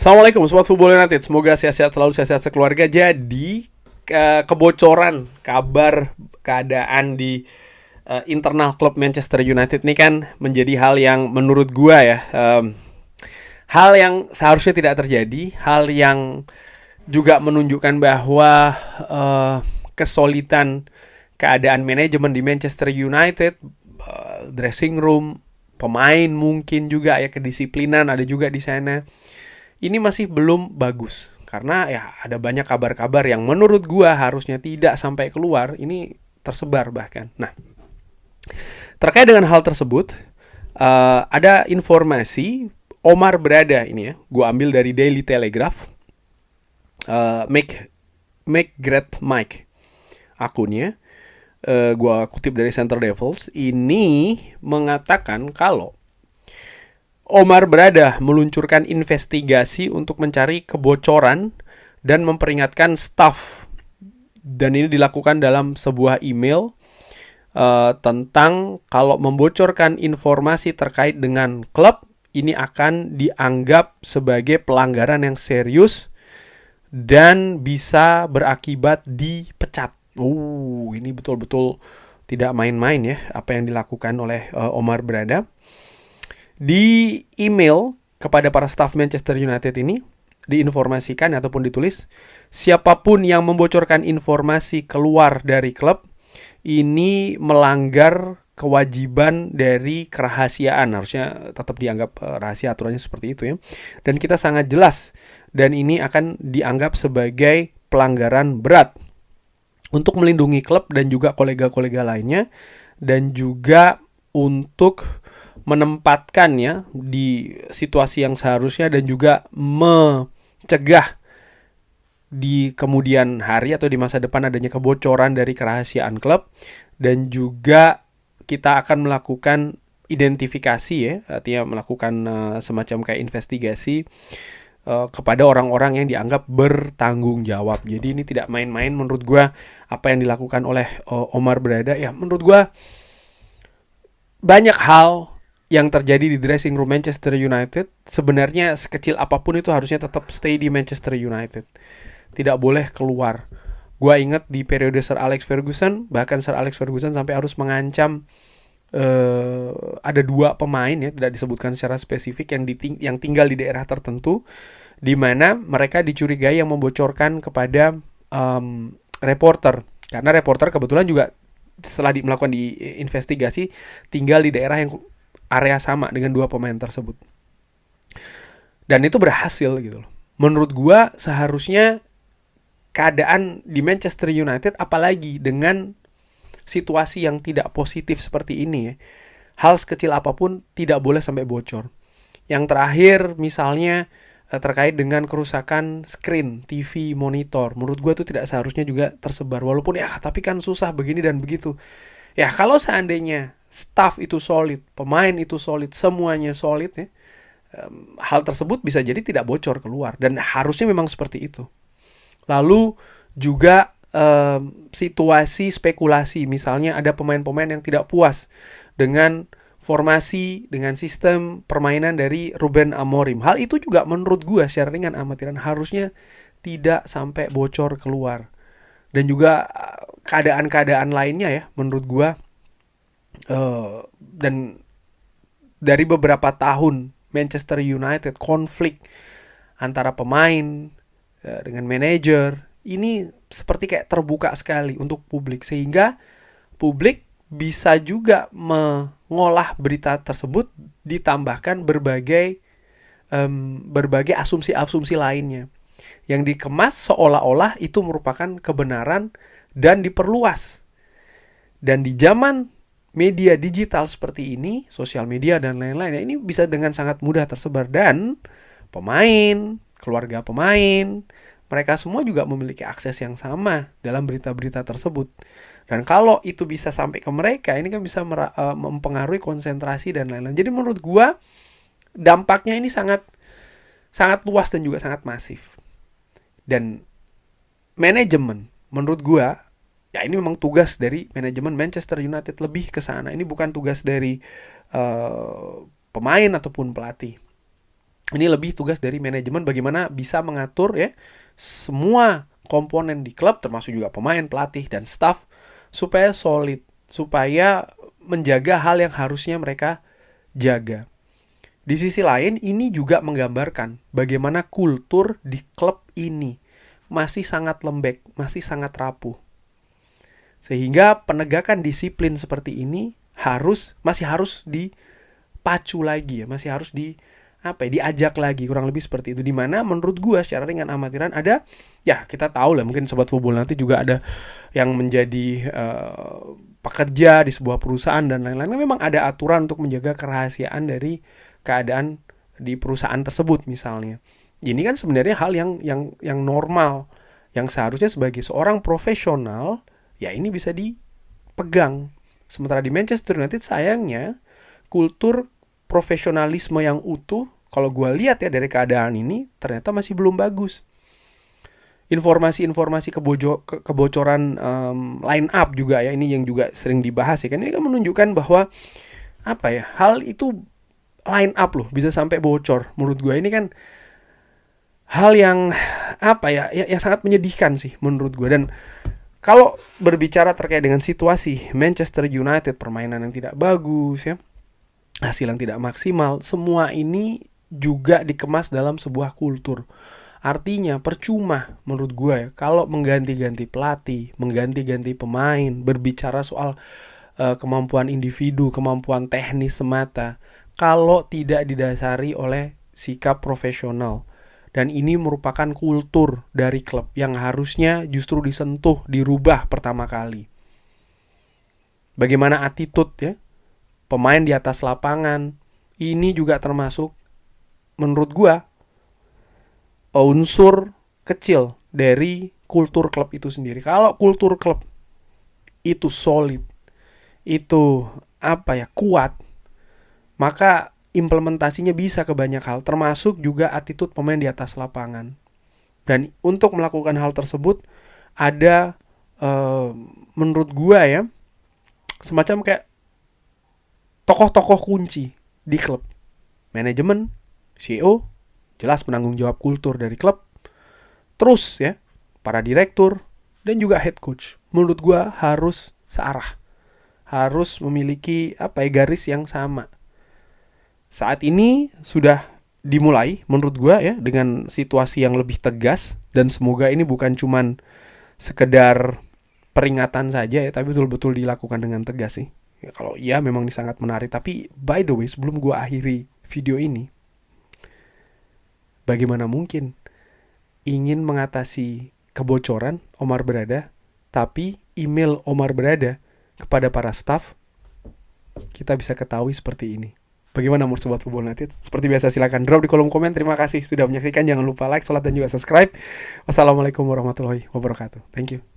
Assalamualaikum Sobat Football United. Semoga sehat-sehat selalu, sehat-sehat sekeluarga. Jadi kebocoran kabar keadaan di internal klub Manchester United ini kan menjadi hal yang menurut gua ya, hal yang seharusnya tidak terjadi. Hal yang juga menunjukkan bahwa kesulitan keadaan manajemen di Manchester United, dressing room, pemain mungkin juga ya, kedisiplinan ada juga di sana. Ini masih belum bagus karena ya ada banyak kabar-kabar yang menurut gua harusnya tidak sampai keluar, ini tersebar bahkan. Nah, terkait dengan hal tersebut, ada informasi Omar Berada ini ya, gua ambil dari Daily Telegraph, Make Great Mike akunnya, gua kutip dari Center Devils, ini mengatakan kalau Omar Berada meluncurkan investigasi untuk mencari kebocoran dan memperingatkan staf. Dan ini dilakukan dalam sebuah email tentang kalau membocorkan informasi terkait dengan klub, ini akan dianggap sebagai pelanggaran yang serius dan bisa berakibat dipecat. Ini betul-betul tidak main-main ya apa yang dilakukan oleh Omar Berada. Di email kepada para staf Manchester United ini diinformasikan ataupun ditulis, siapapun yang membocorkan informasi keluar dari klub ini melanggar kewajiban dari kerahasiaan, harusnya tetap dianggap rahasia, aturannya seperti itu ya. Dan kita sangat jelas, dan ini akan dianggap sebagai pelanggaran berat untuk melindungi klub dan juga kolega-kolega lainnya, dan juga untuk menempatkannya di situasi yang seharusnya dan juga mencegah di kemudian hari atau di masa depan adanya kebocoran dari kerahasiaan klub. Dan juga kita akan melakukan identifikasi ya, artinya melakukan semacam kayak investigasi kepada orang-orang yang dianggap bertanggung jawab. Jadi ini tidak main-main menurut gue apa yang dilakukan oleh Omar Berada. Ya menurut gue banyak hal yang terjadi di dressing room Manchester United sebenarnya sekecil apapun itu harusnya tetap stay di Manchester United, tidak boleh keluar. Gua ingat di periode Sir Alex Ferguson, bahkan Sir Alex Ferguson sampai harus mengancam ada 2 pemain ya, tidak disebutkan secara spesifik, yang tinggal di daerah tertentu di mana mereka dicurigai yang membocorkan kepada reporter, karena reporter kebetulan juga setelah melakukan investigasi tinggal di daerah yang area sama dengan 2 pemain tersebut. Dan itu berhasil gitu loh. Menurut gua seharusnya keadaan di Manchester United, apalagi dengan situasi yang tidak positif seperti ini ya, hal sekecil apapun tidak boleh sampai bocor. Yang terakhir misalnya terkait dengan kerusakan screen TV monitor, menurut gua itu tidak seharusnya juga tersebar. Walaupun ya tapi kan susah begini dan begitu. Ya kalau seandainya staff itu solid, pemain itu solid, semuanya solid ya, hal tersebut bisa jadi tidak bocor keluar, dan harusnya memang seperti itu. Lalu juga situasi spekulasi, misalnya ada pemain-pemain yang tidak puas dengan formasi, dengan sistem permainan dari Ruben Amorim. Hal itu juga menurut gue secara ringan amatiran harusnya tidak sampai bocor keluar. Dan juga keadaan-keadaan lainnya ya menurut gue, dan dari beberapa tahun Manchester United konflik antara pemain dengan manajer ini seperti kayak terbuka sekali untuk publik, sehingga publik bisa juga mengolah berita tersebut, ditambahkan berbagai asumsi-asumsi lainnya yang dikemas seolah-olah itu merupakan kebenaran dan diperluas. Dan di zaman media digital seperti ini, sosial media dan lain-lain, ini bisa dengan sangat mudah tersebar. Dan pemain, keluarga pemain, mereka semua juga memiliki akses yang sama dalam berita-berita tersebut. Dan kalau itu bisa sampai ke mereka, ini kan bisa mempengaruhi konsentrasi dan lain-lain. Jadi menurut gua dampaknya ini sangat luas dan juga sangat masif. Dan manajemen menurut gua, ya ini memang tugas dari manajemen Manchester United lebih ke sana. Ini bukan tugas dari pemain ataupun pelatih. Ini lebih tugas dari manajemen bagaimana bisa mengatur ya semua komponen di klub, termasuk juga pemain, pelatih, dan staff, supaya solid, supaya menjaga hal yang harusnya mereka jaga. Di sisi lain, ini juga menggambarkan bagaimana kultur di klub ini masih sangat lembek, masih sangat rapuh. Sehingga penegakan disiplin seperti ini masih harus dipacu lagi ya, masih harus diajak lagi, kurang lebih seperti itu. Dimana menurut gue secara ringan amatiran ada, ya kita tahu lah, mungkin sobat football nanti juga ada yang menjadi pekerja di sebuah perusahaan dan lain-lain. Memang ada aturan untuk menjaga kerahasiaan dari keadaan di perusahaan tersebut misalnya. Ini kan sebenarnya hal yang normal, yang seharusnya sebagai seorang profesional ya ini bisa dipegang. Sementara di Manchester United sayangnya kultur profesionalisme yang utuh, kalau gue lihat ya dari keadaan ini, ternyata masih belum bagus. Informasi-informasi kebocoran line up juga ya, ini yang juga sering dibahas ya kan. Ini kan menunjukkan bahwa hal itu line up loh bisa sampai bocor. Menurut gue ini kan hal yang yang sangat menyedihkan sih menurut gue. Dan kalau berbicara terkait dengan situasi Manchester United, permainan yang tidak bagus ya, hasil yang tidak maksimal, semua ini juga dikemas dalam sebuah kultur. Artinya percuma menurut gue ya kalau mengganti-ganti pelatih, mengganti-ganti pemain, berbicara soal kemampuan individu, kemampuan teknis semata, kalau tidak didasari oleh sikap profesional. Dan ini merupakan kultur dari klub yang harusnya justru disentuh, dirubah pertama kali. Bagaimana attitude ya pemain di atas lapangan, ini juga termasuk menurut gua unsur kecil dari kultur klub itu sendiri. Kalau kultur klub itu solid, itu kuat, maka implementasinya bisa ke banyak hal, termasuk juga attitude pemain di atas lapangan. Dan untuk melakukan hal tersebut ada menurut gua ya semacam kayak tokoh-tokoh kunci di klub. Manajemen, CEO, jelas penanggung jawab kultur dari klub. Terus ya, para direktur dan juga head coach. Menurut gua harus searah. Harus memiliki garis yang sama. Saat ini sudah dimulai menurut gue ya dengan situasi yang lebih tegas, dan semoga ini bukan cuman sekedar peringatan saja ya, tapi betul-betul dilakukan dengan tegas sih. Ya, kalau iya memang ini sangat menarik. Tapi by the way, sebelum gue akhiri video ini, bagaimana mungkin ingin mengatasi kebocoran Omar Berada, tapi email Omar Berada kepada para staff kita bisa ketahui seperti ini. Bagaimana menurut Sobat Football United? Seperti biasa silakan drop di kolom komen. Terima kasih sudah menyaksikan. Jangan lupa like, sholat, dan juga subscribe. Wassalamualaikum warahmatullahi wabarakatuh. Thank you.